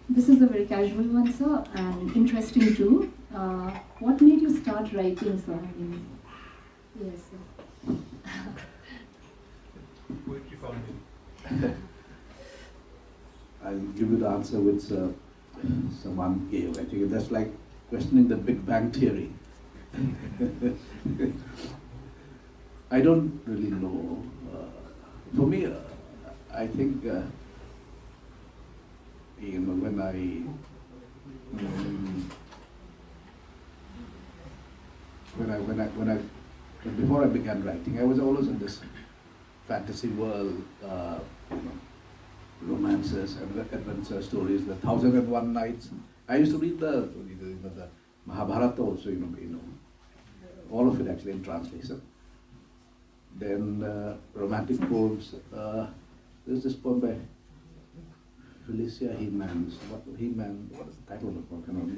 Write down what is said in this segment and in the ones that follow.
This is a very casual one, sir, and interesting too. What made you start writing, sir? I mean, yes, sir. Poetry fountain. I'll give you the answer which someone gave. I think that's like questioning the Big Bang Theory. I don't really know. For me, I think when before I began writing, I was always in this fantasy world, romances and adventure stories, the 1001 Nights. I used to read the Mahabharata also, all of it actually in translation. Then romantic poems. There's this poem by Felicia He-Man. What is the title of the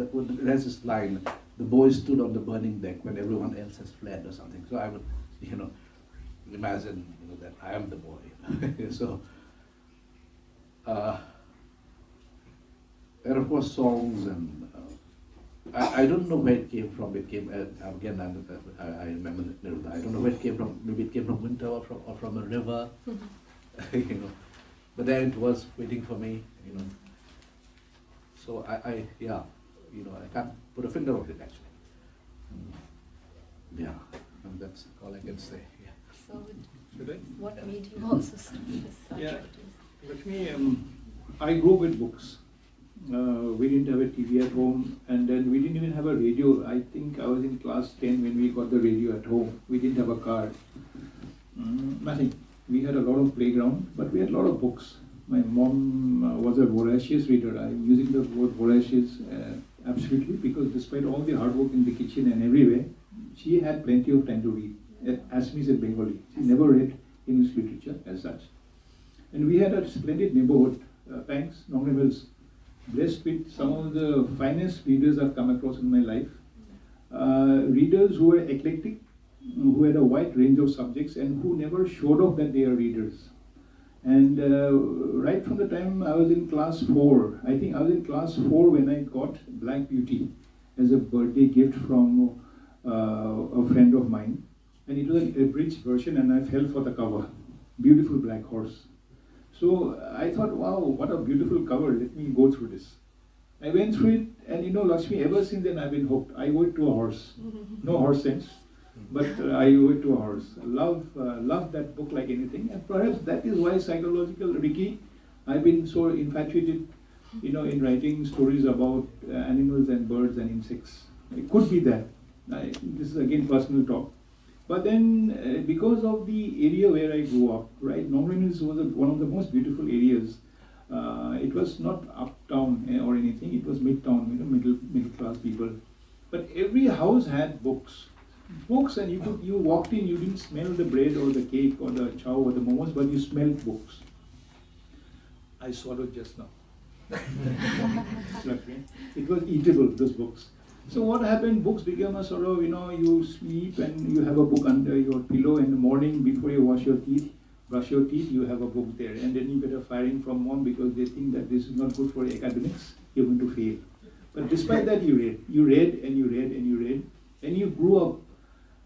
poem? It has this line: "The boy stood on the burning deck when everyone else has fled," or something. So I would, imagine, that I am the boy. So, and of course songs and. I don't know where it came from. It came again. I remember it. I don't know where it came from. Maybe it came from winter or from a river, But then it was waiting for me, So I can't put a finger on it actually. Yeah, and that's all I can say. Yeah. So, Should I? what made you also start this Yeah. subject? Lakshmi, I grew up with books. We didn't have a TV at home, and then we didn't even have a radio. I think I was in class 10 when we got the radio at home. We didn't have a car. Nothing. We had a lot of playground, but we had a lot of books. My mom was a voracious reader. I'm using the word voracious absolutely because despite all the hard work in the kitchen and everywhere, she had plenty of time to read. Asmi is a Bengali. She never read English literature as such. And we had a splendid neighborhood, Panks, Ngangnom Hills, blessed with some of the finest readers I've come across in my life. Readers who were eclectic, who had a wide range of subjects and who never showed off that they are readers. And right from the time I was in class 4, I think I was in class 4 when I got Black Beauty as a birthday gift from a friend of mine. And it was an abridged version and I fell for the cover. Beautiful black horse. So I thought, wow, what a beautiful cover, let me go through this. I went through it and Lakshmi, ever since then I've been hooked. I owe it to a horse. No horse sense, but I owe it to a horse. Love that book like anything, and perhaps that is why psychological Ricky, I've been so infatuated, in writing stories about animals and birds and insects. It could be that. This is again personal talk. But then, because of the area where I grew up, right, Ngangnom was one of the most beautiful areas. It was not uptown or anything, it was midtown, middle class people. But every house had books. Books, and you walked in, you didn't smell the bread or the cake or the chow or the momos, but you smelled books. I swallowed just now. It was eatable, those books. So what happened, books became a sort of, you sleep and you have a book under your pillow in the morning before you wash your teeth, brush your teeth, you have a book there. And then you get a firing from mom because they think that this is not good for academics, you're going to fail. But despite that, you read and you read and you read. And you grew up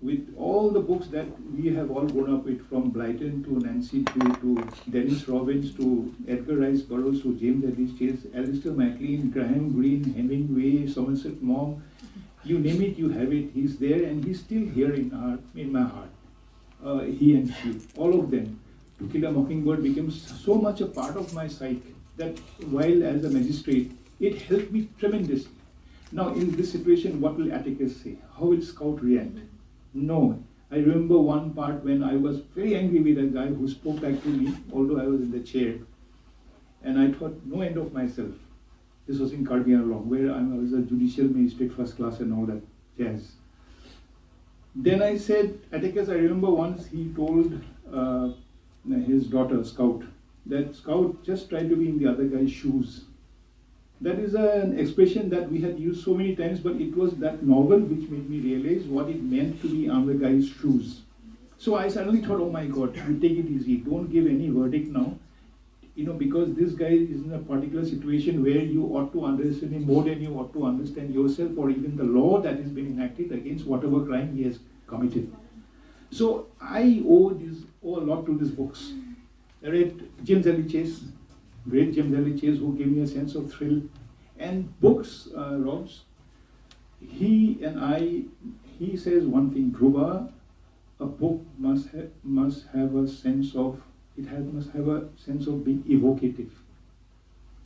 with all the books that we have all grown up with, from Blyton to Nancy Drew to Dennis Robbins to Edgar Rice Burroughs to James Ellis Chase, Alistair MacLean, Graham Greene, Hemingway, Somerset Maugham. You name it, you have it. He's there and he's still here in my heart. He and she, all of them. To Kill a Mockingbird became so much a part of my psyche that while as a magistrate, it helped me tremendously. Now in this situation, what will Atticus say? How will Scout react? No. I remember one part when I was very angry with a guy who spoke back to me, although I was in the chair. And I thought, no end of myself. This was in Karbi Anglong, where I was a judicial magistrate first class and all that jazz. Then I said, Atticus, I remember once he told his daughter, Scout, that Scout, just try to be in the other guy's shoes. That is an expression that we had used so many times, but it was that novel which made me realize what it meant to be on the guy's shoes. So I suddenly thought, oh my God, you take it easy, don't give any verdict now. because this guy is in a particular situation where you ought to understand him more than you ought to understand yourself, or even the law that is being enacted against whatever crime he has committed. So I owe a lot to these books. I read James Ellie Chase, great James Ellie Chase, who gave me a sense of thrill. And books, Robs, he says one thing, Dhurba, a book must have a sense of, must have a sense of being evocative.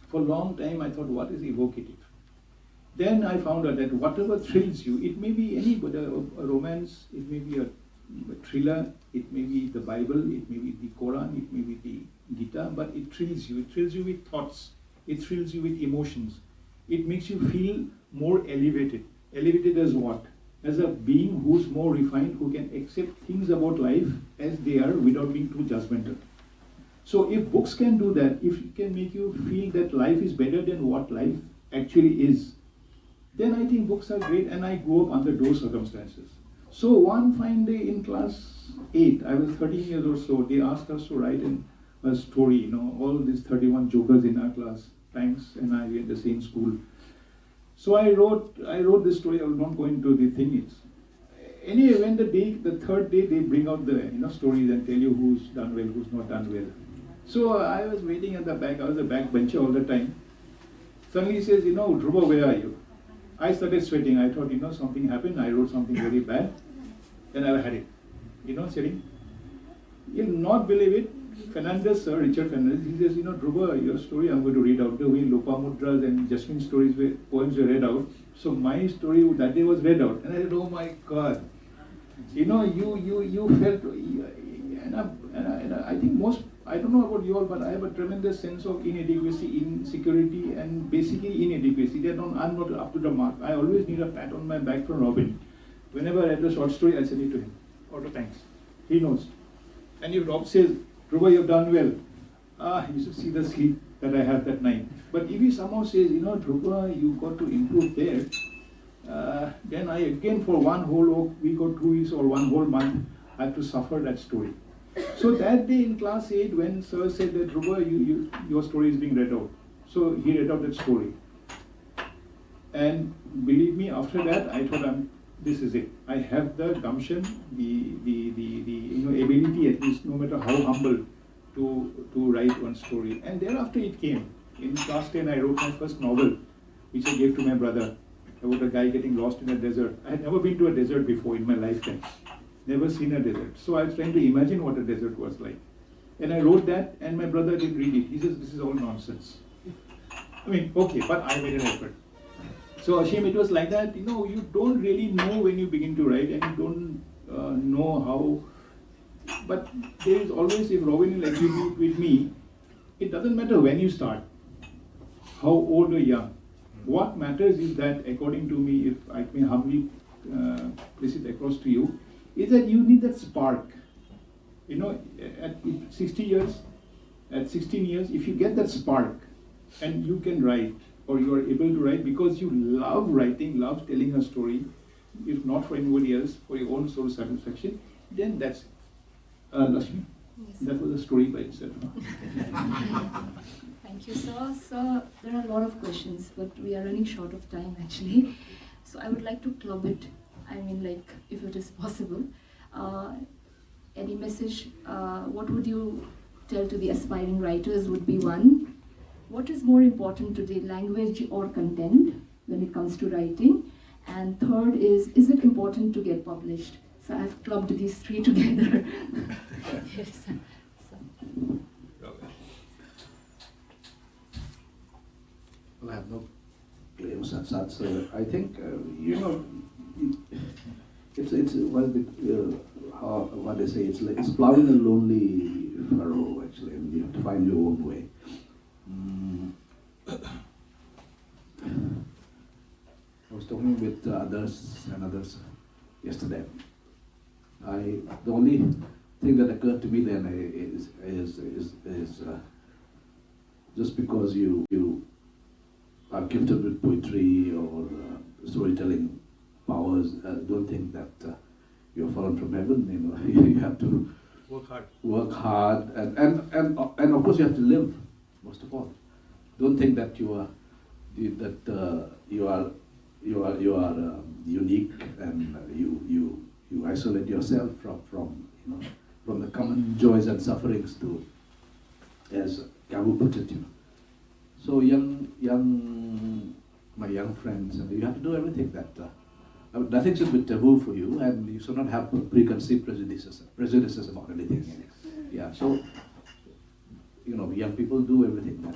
For a long time I thought, what is evocative? Then I found out that whatever thrills you, it may be any, a romance, it may be a thriller, it may be the Bible, it may be the Quran, it may be the Gita, but it thrills you. It thrills you with thoughts, it thrills you with emotions. It makes you feel more elevated. Elevated as what? As a being who's more refined, who can accept things about life as they are without being too judgmental. So if books can do that, if it can make you feel that life is better than what life actually is, then I think books are great, and I grew up under those circumstances. So one fine day in class 8, I was 13 years or so, they asked us to write a story, all these 31 jokers in our class, Thanks, and I were in the same school. So I wrote this story. I will not go into the thing. Anyway, when the third day, they bring out the stories and tell you who's done well, who's not done well. So I was waiting at the back. I was a back bencher all the time. Suddenly he says, Dhurba, where are you? I started sweating. I thought, something happened. I wrote something very bad. Then I had it, sitting. You'll not believe it. Fernandez, Sir Richard Fernandez, he says, Dhurba, your story I'm going to read out. The way Lopamudra's and Jasmine's poems were read out. So my story that day was read out. And I said, oh my God. You felt, and I think I don't know about you all, but I have a tremendous sense of inadequacy, insecurity, and basically inadequacy. I'm not up to the mark. I always need a pat on my back from Robin. Whenever I read a short story, I send it to him. Or to Thanks. He knows. And if Rob says, Dhurba, you've done well. You should see the sleep that I had that night. But if he somehow says, Dhurba, you got to improve there, then I again for one whole week or 2 weeks or one whole month, I have to suffer that story. So that day in class 8, when Sir said that, Dhurba, your story is being read out. So he read out that story. And believe me, after that, I thought, this is it. I have the gumption, the ability, at least, no matter how humble, to write one story. And thereafter it came. In class 10, I wrote my first novel, which I gave to my brother, about a guy getting lost in a desert. I had never been to a desert before in my lifetime. Never seen a desert. So I was trying to imagine what a desert was like. And I wrote that, and my brother didn't read it. He says, this is all nonsense. Okay, but I made an effort. So Ashim, it was like that, you don't really know when you begin to write, and you don't know how, but there is always, if Robin will agree with me, it doesn't matter when you start, how old or young. What matters is that, according to me, if I may humbly place it across to you, is that you need that spark. At 60 years, at 16 years, if you get that spark, and you can write, or you are able to write because you love writing, love telling a story, if not for anybody else, for your own soul satisfaction, then that's it. Laxmi, yes. That was a story by itself. Thank you, sir. Sir, there are a lot of questions, but we are running short of time actually. So I would like to club it, if it is possible. Any message, what would you tell to the aspiring writers would be one. What is more important today, language or content, when it comes to writing? And third is it important to get published? So I've clubbed these three together. Yes. Well, I have no claims as such. I think, it's what they say, it's plowing a lonely furrow, actually, and you have to find your own way. I was talking with others yesterday. The only thing that occurred to me then is just because you are gifted with poetry or storytelling powers, don't think that you're fallen from heaven. You have to work hard, and of course you have to live. first of all. Don't think that you are unique and you isolate yourself from the common joys and sufferings to, as Kabu put it, So my young friends, and you have to do everything that nothing should be taboo for you, and you should not have preconceived prejudices about anything. Yeah, so young people do everything that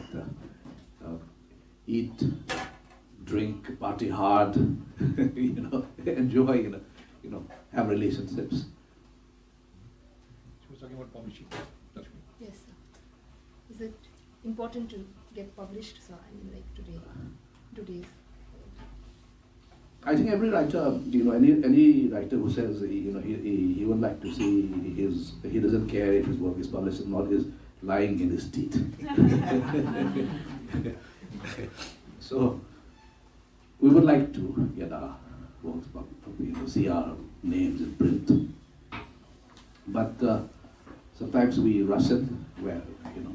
eat, drink, party hard, enjoy, have relationships. She was talking about publishing. Laxmi. Yes, sir. Is it important to get published, sir? I mean, like today's. I think every writer, any writer who says, he would like to see he doesn't care if his work is published or not, is lying in his teeth. So, we would like to get our works published, see our names in print. But sometimes we rush it where,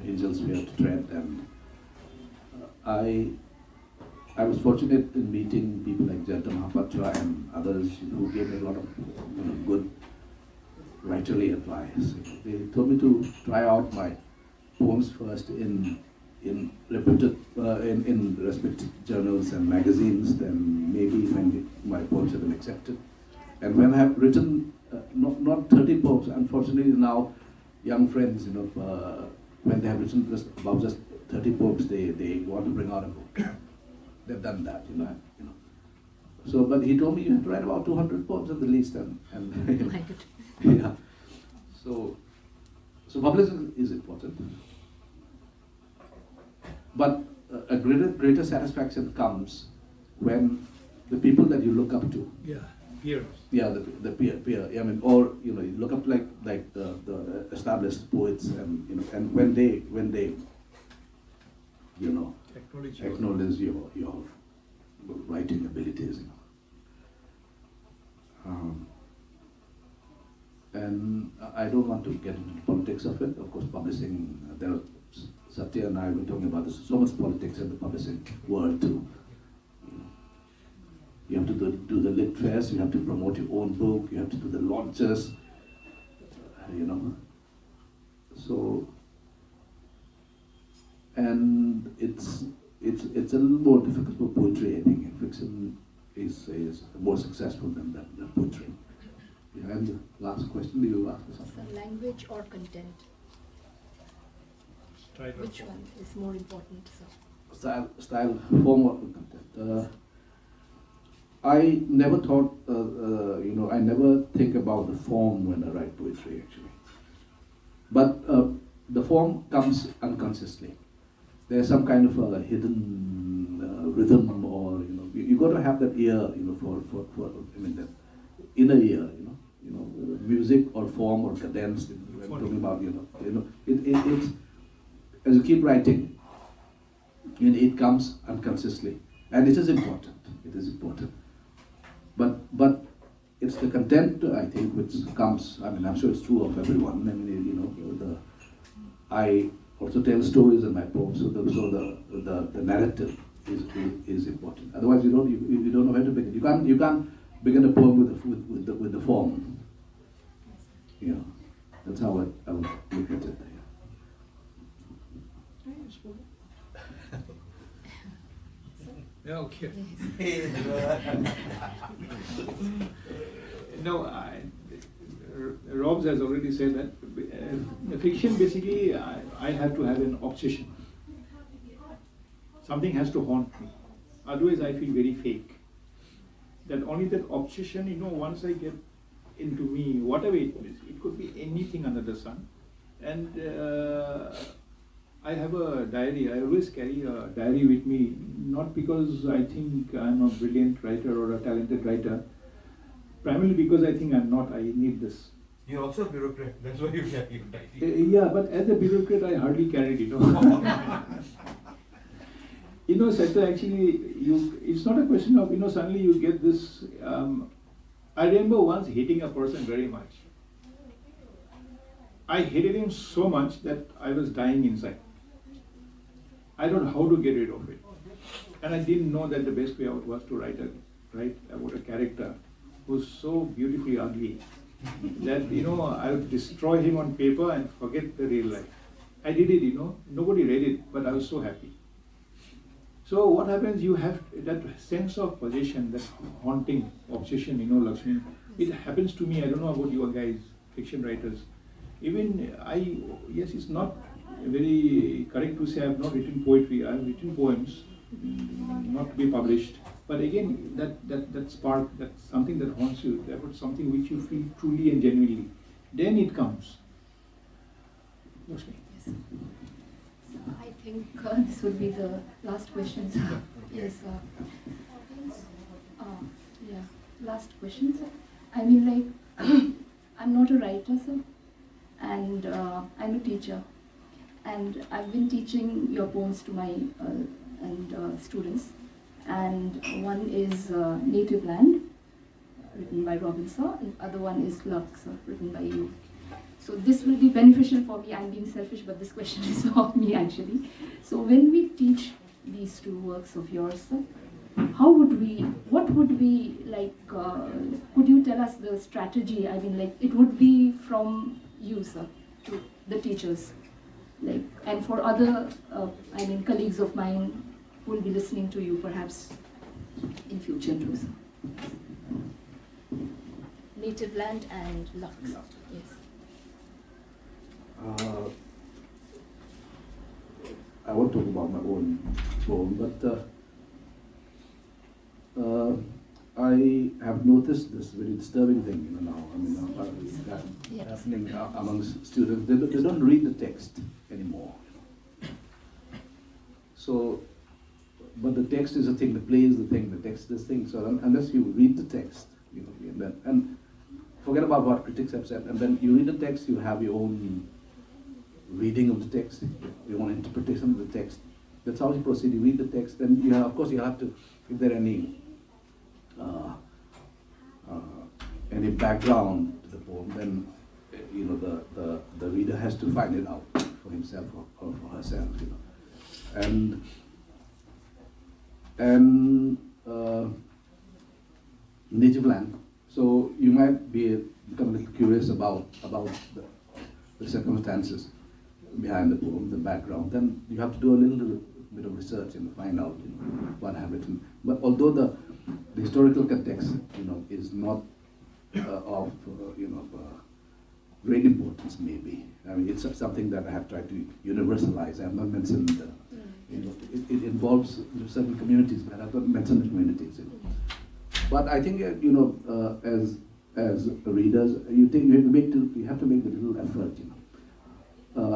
angels we have to tread, and I was fortunate in meeting people like Jayanta Mahapatra and others who gave me a lot of good writerly advice. They told me to try out my poems first in reputed in respected journals and magazines. Then maybe when my poems have been accepted, and when I have written not 30 poems, unfortunately now young friends, when they have written about just 30 poems, they want to bring out a book. They've done that, So, but he told me you have to write about 200 poems at the least, and Like it. yeah. So publishing is important, but a greater satisfaction comes when the people that you look up to. Peers. Yeah, the peer. I mean, or you look up like the established poets, and and when they acknowledge your writing abilities. And I don't want to get into the politics of it. Of course, publishing, Satya and I have been talking about this, so much politics in the publishing world too. You have to do the lit fairs, you have to promote your own book, you have to do the launches, So, and it's a little more difficult for poetry, I think. Fiction is more successful than poetry. Yeah, and the last question, you ask something? So language or content? Which one is more important, sir? Style, form or content. I never thought, I never think about the form when I write poetry actually. But the form comes unconsciously. There's some kind of a hidden rhythm, or you got to have that ear, for that inner ear, music or form or cadence. We're talking about, it's as you keep writing, it comes unconsciously, and it is important. It is important. But it's the content, I think, which comes. I mean, I'm sure it's true of everyone. I mean, I also tell stories in my poems, so the narrative is important. Otherwise, you don't know where to begin. You can't begin a poem with the form. That's how I would look at it. Yeah, okay. No, Robs has already said that fiction basically I have to have an obsession. Something has to haunt me. Otherwise I feel very fake. That only that obsession, once I get into me, whatever it is, it could be anything under the sun. And I have a diary. I always carry a diary with me, not because I think I'm a brilliant writer or a talented writer, primarily because I think I'm not. I need this. You're also a bureaucrat, that's why you carry your diary. Yeah, but as a bureaucrat, I hardly carried it. Satya, actually, it's not a question of, suddenly you get this. I remember once hating a person very much. I hated him so much that I was dying inside. I don't know how to get rid of it. And I didn't know that the best way out was to write about a character who's so beautifully ugly that, I would destroy him on paper and forget the real life. I did it, nobody read it, but I was so happy. So what happens, you have that sense of possession, that haunting obsession, Laxmi. It happens to me, I don't know about you guys, fiction writers. Even yes, it's not very correct to say I have not written poetry, I have written poems, not to be published. But again, that spark, that's something that haunts you, about something which you feel truly and genuinely. Then it comes. Laxmi. Yes. So I think this would be the last question. Yes. Yeah. Last question, sir. I mean, like, I'm not a writer, sir, and I'm a teacher, and I've been teaching your poems to my students, and one is Native Land, written by Robin Saw, and the other one is Lux, written by you. So this will be beneficial for me. I'm being selfish, but this question is for me actually. So when we teach these two works of yours, sir, what would we like, could you tell us the strategy? I mean, like, it would be from you, sir, to the teachers, like, and for other, colleagues of mine who will be listening to you perhaps in future too, sir. Native Land and Lux. Yes. I won't talk about my own poem, but I have noticed this very disturbing thing, now. I mean, Yes. happening amongst students. They don't read the text anymore. So, but the text is a thing, the play is the thing, the text is the thing. So unless you read the text, and forget about what critics have said, and then you read the text, you have your own reading of the text, your own interpretation of the text. That's how you proceed. You read the text, then you have, of course, you have to, if there are any background to the poem, then the reader has to find it out for himself or for herself, and Native Land. So you might become a little curious about the circumstances behind the poem, the background. Then you have to do a little bit of research and find out what I have written. But although the historical context, is not of great importance, maybe. I mean, it's something that I have tried to universalize. I have not mentioned, it involves certain communities, but I have not mentioned the communities. But I think, as readers, you have to make a little effort.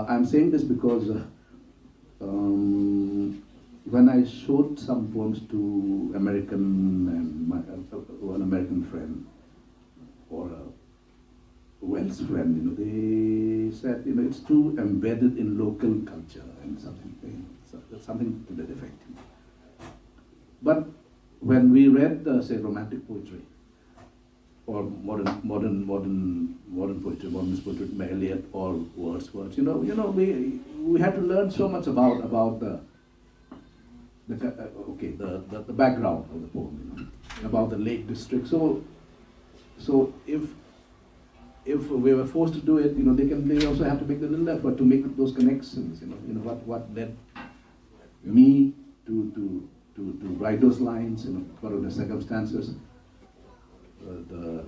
I'm saying this because when I showed some poems to one American friend or a Welsh friend, they said, it's too embedded in local culture and something to that effect. But when we read, say, romantic poetry or modern poetry, modernist poetry by Eliot or Wordsworth, we had to learn so much about the background of the poem, about the Lake District. So if we were forced to do it, they also have to make the little effort to make those connections. What led me to write those lines. What are the circumstances, the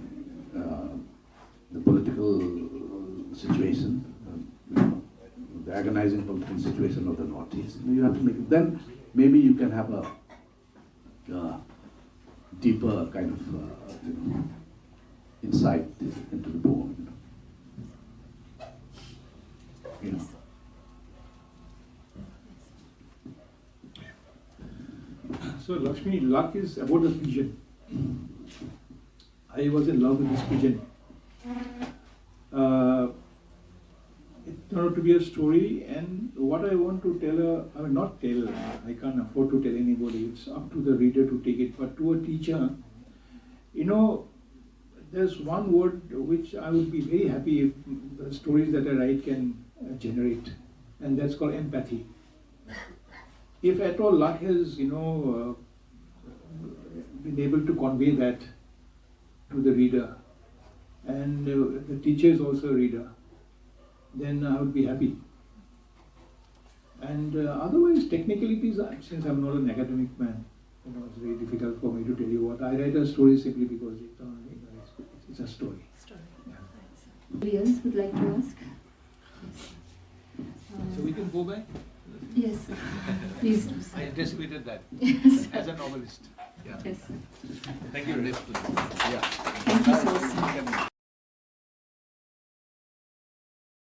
political situation, the agonizing political situation of the Northeast. You have to make it. Then maybe you can have a deeper kind of insight into the poem. So Laxmi, luck is about a pigeon. I was in love with this pigeon. It turned out to be a story, and what I want to tell I can't afford to tell anybody, it's up to the reader to take it, but to a teacher, there's one word which I would be very happy if the stories that I write can generate, and that's called empathy. if at all luck has, been able to convey that to the reader, and the teacher is also a reader, then I would be happy. And otherwise, technicalities, since I'm not an academic man, it's very difficult for me to tell you what. I write a story simply because it's a story. Yeah. Anybody else would like to ask? So we can go back? Yes, please do so. I anticipated that Yes. as a novelist. Yes. Thank you. Yeah. Thank you so much.